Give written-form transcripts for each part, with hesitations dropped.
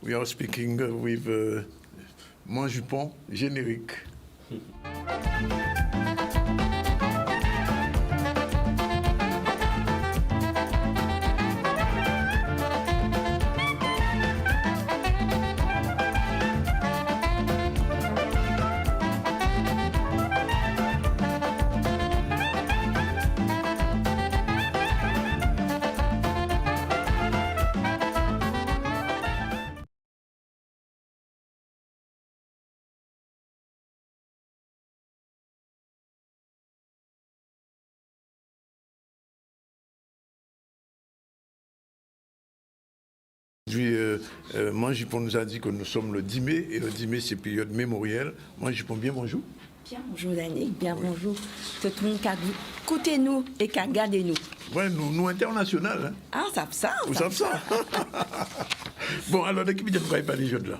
We are speaking with Mon Jupon générique. Mon Jupon nous a dit que nous sommes le 10 mai, et le 10 mai c'est période mémorielle. Mon Jupon, bien bonjour. Bien bonjour Danick, bien bonjour tout le monde qui a écouté nous et qui a regardé nous. Ouais, nous international. Hein? Ah, on savent ça. Vous savez ça. Bon, alors, de qui vous ne pas les jeunes là?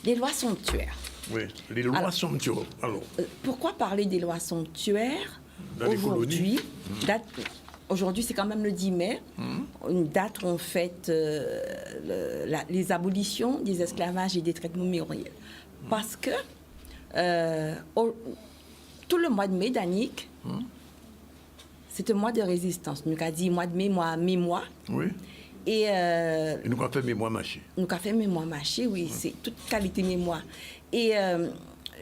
Les lois somptuaires. Oui, les lois somptuaires. Alors, pourquoi parler des lois somptuaires aujourd'hui? Aujourd'hui, c'est quand même le 10 mai, une date où on fête les abolitions des esclavages et des traitements mémoriels. Parce que tout le mois de mai, Danick, c'est un mois de résistance. Nous avons dit mois de mai, mois. Oui. Et nous avons fait mémoire mâchée. Nous avons fait mémoire mâchée, oui, c'est toute qualité mémoire. Et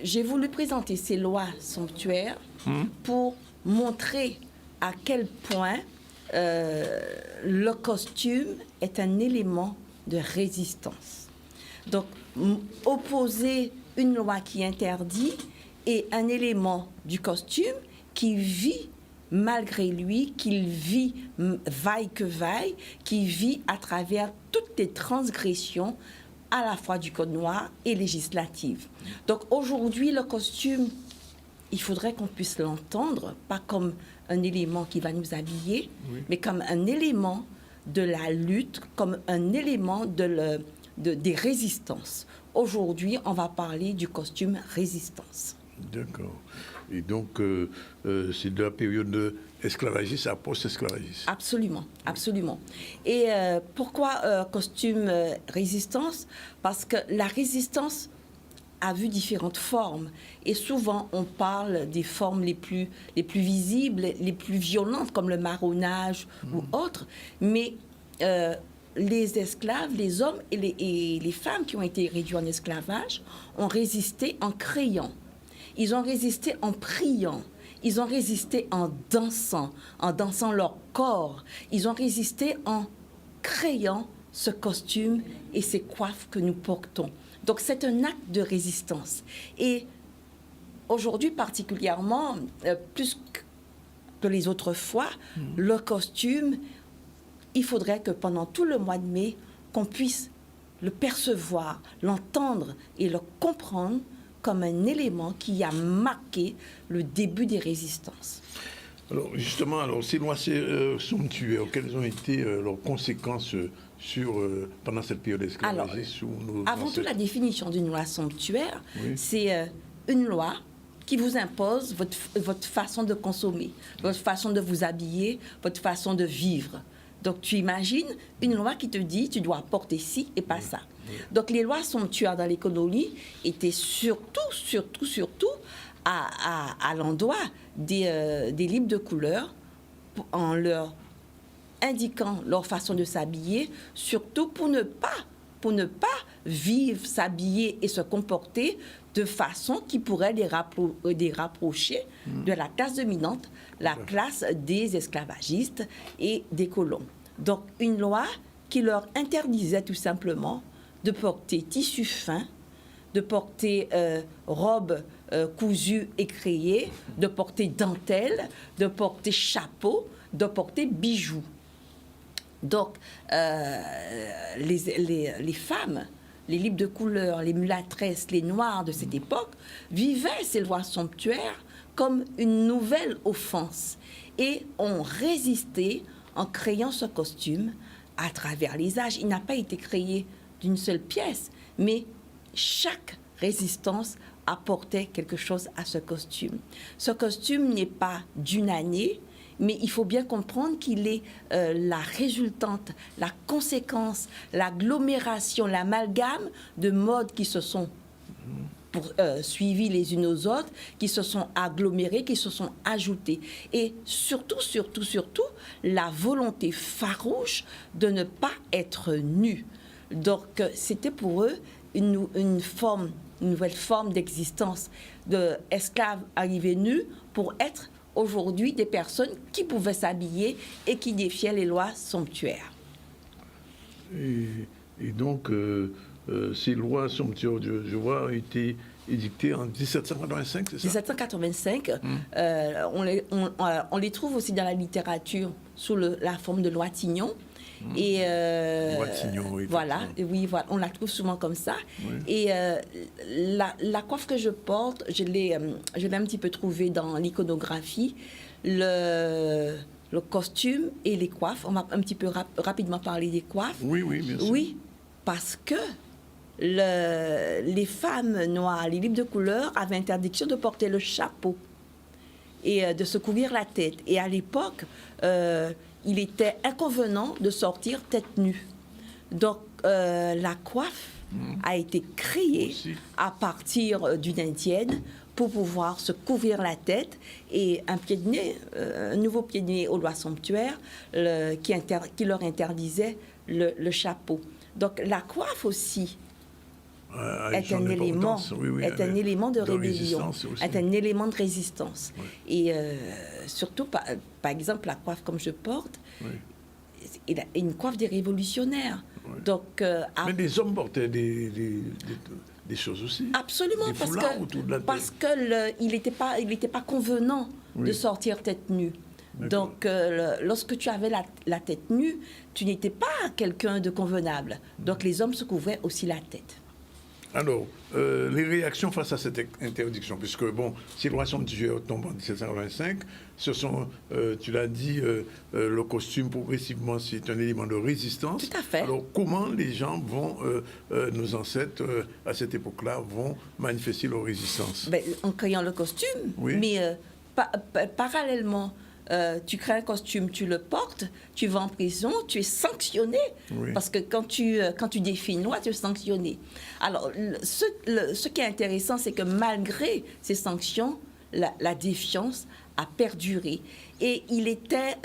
j'ai voulu présenter ces lois somptuaires pour montrer à quel point le costume est un élément de résistance. Donc, opposer une loi qui interdit et un élément du costume qui vit malgré lui, qu'il vit vaille que vaille, qui vit à travers toutes les transgressions à la fois du Code noir et législatives. Donc aujourd'hui, le costume, il faudrait qu'on puisse l'entendre, pas comme un élément qui va nous habiller, mais comme un élément de la lutte, comme un élément des résistances. Aujourd'hui, on va parler du costume résistance. D'accord. Et donc, c'est de la période esclavagiste à post-esclavagiste. Absolument, absolument. Et pourquoi costume résistance? Parce que la résistance a vu différentes formes. Et souvent, on parle des formes les plus visibles, les plus violentes, comme le marronnage ou autres. Mais les esclaves, les hommes et les femmes qui ont été réduits en esclavage ont résisté en criant. Ils ont résisté en priant. Ils ont résisté en dansant leur corps. Ils ont résisté en créant ce costume et ces coiffes que nous portons. Donc, c'est un acte de résistance. Et aujourd'hui, particulièrement, plus que les autres fois, le costume, il faudrait que pendant tout le mois de mai, qu'on puisse le percevoir, l'entendre et le comprendre comme un élément qui a marqué le début des résistances. Alors, justement, ces lois somptuaires, quelles ont été leurs conséquences pendant cette période esclavagiste? Avant tout, la définition d'une loi somptuaire, c'est une loi qui vous impose votre façon de consommer, votre façon de vous habiller, votre façon de vivre. Donc, tu imagines une loi qui te dit tu dois porter ci et pas ça. Donc, les lois somptuaires dans les colonies étaient surtout à l'endroit des libres de couleur en leur indiquant leur façon de s'habiller, surtout pour ne pas vivre, s'habiller et se comporter de façon qui pourrait les rapprocher de la classe dominante, la classe des esclavagistes et des colons. Donc, une loi qui leur interdisait tout simplement de porter tissu fin, de porter robe cousue et créée, de porter dentelle, de porter chapeau, de porter bijoux. Donc, les femmes, les libres de couleur, les mulâtresses, les noirs de cette époque vivaient ces lois somptuaires comme une nouvelle offense et ont résisté en créant ce costume à travers les âges. Il n'a pas été créé d'une seule pièce, mais chaque résistance apportait quelque chose à ce costume. Ce costume n'est pas d'une année, mais il faut bien comprendre qu'il est la résultante, la conséquence, l'agglomération, l'amalgame de modes qui se sont suivis les unes aux autres, qui se sont agglomérés, qui se sont ajoutés. Et surtout, la volonté farouche de ne pas être nu. Donc, c'était pour eux une nouvelle forme d'existence, d'esclaves arrivés nus pour être aujourd'hui des personnes qui pouvaient s'habiller et qui défiaient les lois somptuaires. Et donc, ces lois somptuaires, je vois, ont été édictées en 1785, c'est ça? 1785, on les trouve aussi dans la littérature sous la forme de loi Tignon. Et loi Tignon, oui. Voilà, on la trouve souvent comme ça. Oui. Et la coiffe que je porte, je l'ai un petit peu trouvée dans l'iconographie. Le costume et les coiffes. On va un petit peu rapidement parler des coiffes. Oui, bien sûr. Oui, parce que les femmes noires, les libres de couleur, avaient interdiction de porter le chapeau et de se couvrir la tête. Et à l'époque, il était inconvenant de sortir tête nue. Donc, la coiffe a été créée à partir d'une indienne pour pouvoir se couvrir la tête, et un nouveau pied de nez aux lois somptuaires qui leur interdisait le chapeau. Donc, la coiffe aussi est un élément, un élément de rébellion, est un élément de résistance. Oui. Et surtout, par exemple, la coiffe comme je porte, il a une coiffe des révolutionnaires. Oui. Donc, mais les hommes portaient des choses aussi. Absolument, parce qu'il n'était pas convenant de sortir tête nue. Donc, lorsque tu avais la tête nue, tu n'étais pas quelqu'un de convenable. Donc, les hommes se couvraient aussi la tête. Alors, les réactions face à cette interdiction, puisque, bon, ces lois somptuaires tombent en 1785, ce sont, tu l'as dit, le costume, progressivement, c'est un élément de résistance. Tout à fait. Alors, comment les gens vont, nos ancêtres, à cette époque-là, vont manifester leur résistance? En créant le costume, mais parallèlement, tu crées un costume, tu le portes, tu vas en prison, tu es sanctionné. Oui. Parce que quand tu défies une loi, tu es sanctionné. Alors, ce qui est intéressant, c'est que malgré ces sanctions, la défiance a perduré. Et il était...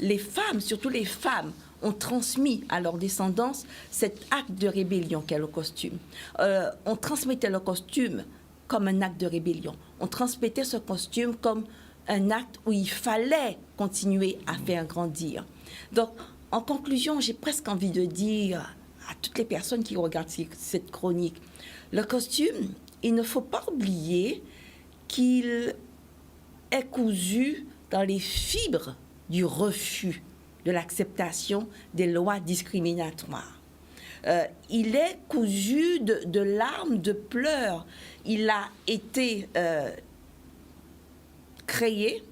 les femmes, surtout les femmes, ont transmis à leur descendance cet acte de rébellion qu'est le costume. On transmettait le costume comme un acte de rébellion. On transmettait ce costume comme un acte où il fallait continuer à faire grandir. Donc, en conclusion, j'ai presque envie de dire à toutes les personnes qui regardent cette chronique, le costume, il ne faut pas oublier qu'il est cousu dans les fibres du refus, de l'acceptation des lois discriminatoires. Il est cousu de larmes, de pleurs. Il a été créé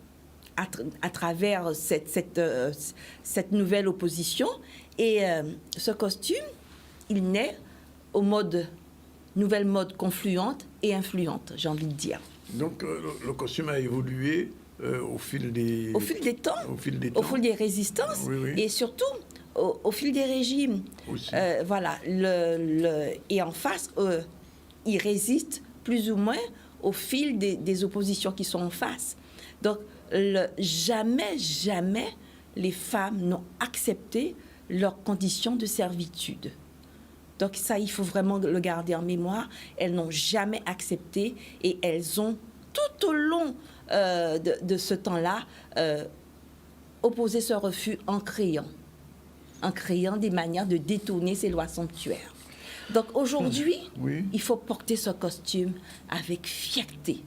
à travers cette nouvelle opposition. Et ce costume, il naît au nouvelle mode confluente et influente, j'ai envie de dire. Donc le costume a évolué au fil des temps, au fil des résistances, et surtout au fil des régimes. Voilà, et en face, il résiste plus ou moins au fil des oppositions qui sont en face. Donc, jamais les femmes n'ont accepté leurs conditions de servitude. Donc ça, il faut vraiment le garder en mémoire. Elles n'ont jamais accepté, et elles ont, tout au long de ce temps-là, opposé ce refus en créant des manières de détourner ces lois somptuaires. Donc aujourd'hui, il faut porter ce costume avec fierté.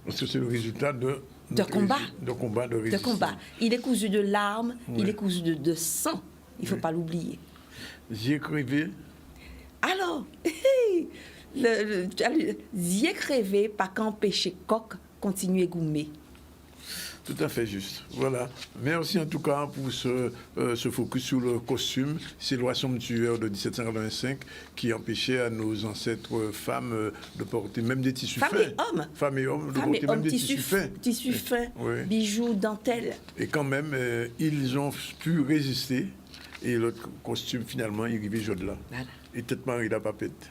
Parce que c'est le résultat de combat. De résistance. Il est cousu de larmes, il est cousu de sang. Il ne faut pas l'oublier. Ziek rêvé. Alors, Ziek rêvé, pas qu'empêcher coq continuer goumer. Tout à fait juste. Voilà. Merci en tout cas pour ce focus sur le costume. C'est la loi somptuaire de 1785 qui empêchait à nos ancêtres femmes de porter même des tissus fins. Femmes et hommes. De porter même des tissus fins. Tissus fins, oui. Bijoux, dentelles. Et quand même, ils ont pu résister. Et le costume, finalement, il arrivait jaune là. Voilà. Et tête Marie la papette.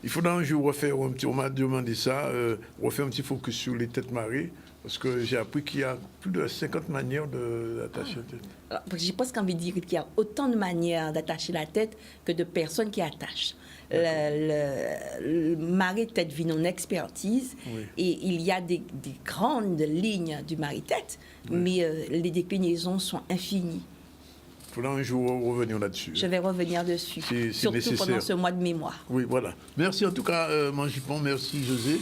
Il faudra un jour refaire un petit, on m'a demandé ça, refaire un petit focus sur les têtes marées, parce que j'ai appris qu'il y a plus de 50 manières d'attacher la tête. Alors, j'ai presque envie de dire qu'il y a autant de manières d'attacher la tête que de personnes qui attachent. Le mari-tête vit en expertise, oui. Et il y a des grandes lignes du mari-tête, oui. Mais les déclinaisons sont infinies. Il faudra un jour revenir là-dessus. Je vais revenir dessus, surtout nécessaire. Pendant ce mois de mémoire. Oui, voilà. Merci en tout cas, Manjipon, merci José.